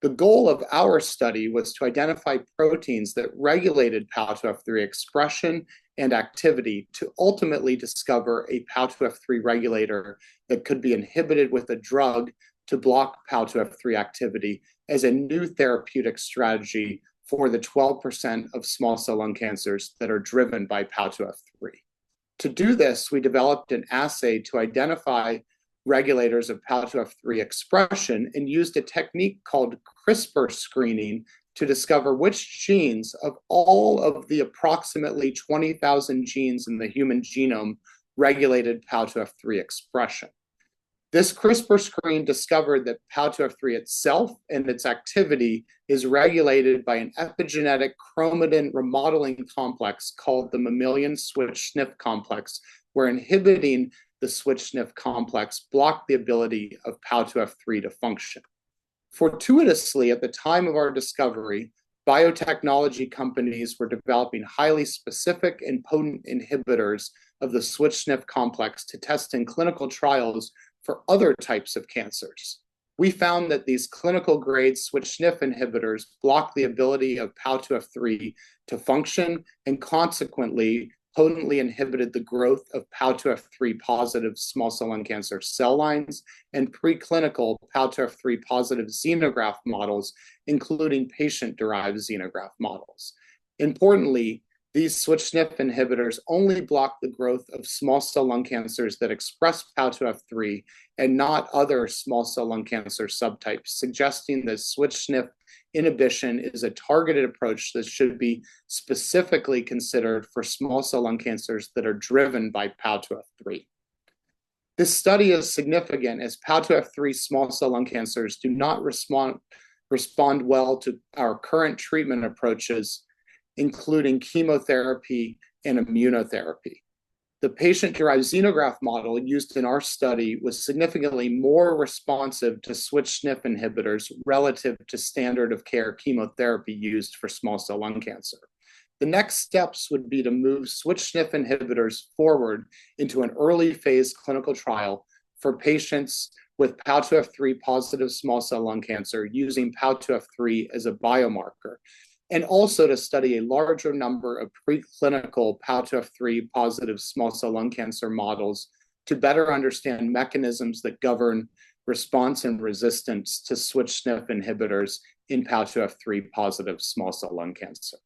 The goal of our study was to identify proteins that regulated PAL2F3 expression and activity to ultimately discover a PAL2F3 regulator that could be inhibited with a drug to block PAL2F3 activity as a new therapeutic strategy for the 12% of small cell lung cancers that are driven by PAL2F3. To do this, we developed an assay to identify regulators of PAL2F3 expression and used a technique called CRISPR screening to discover which genes of all of the approximately 20,000 genes in the human genome regulated PAL2F3 expression. This CRISPR screen discovered that PAL2F3 itself and its activity is regulated by an epigenetic chromatin remodeling complex called the mammalian switch-SNF complex, where inhibiting the switch-SNF complex blocked the ability of PAL2F3 to function. Fortuitously, at the time of our discovery, biotechnology companies were developing highly specific and potent inhibitors of the switch-SNF complex to test in clinical trials for other types of cancers. We found that these clinical-grade switch-SNF inhibitors block the ability of PAL2F3 to function and consequently potently inhibited the growth of PAL2F3 positive small cell lung cancer cell lines and preclinical PAL2F3 positive xenograft models, including patient-derived xenograft models. Importantly, these switch-SNF inhibitors only block the growth of small cell lung cancers that express PAL2F3 and not other small cell lung cancer subtypes, suggesting that switch-SNF inhibition is a targeted approach that should be specifically considered for small cell lung cancers that are driven by PAL2F3. This study is significant as PAL2F3 small cell lung cancers do not respond well to our current treatment approaches, including chemotherapy and immunotherapy. The patient-derived xenograft model used in our study was significantly more responsive to switch-SNF inhibitors relative to standard of care chemotherapy used for small cell lung cancer. The next steps would be to move switch-SNF inhibitors forward into an early phase clinical trial for patients with PAL2F3 positive small cell lung cancer using PAL2F3 as a biomarker, and also to study a larger number of preclinical PAL2F3 positive small cell lung cancer models to better understand mechanisms that govern response and resistance to switch-SNF inhibitors in PAL2F3 positive small cell lung cancer.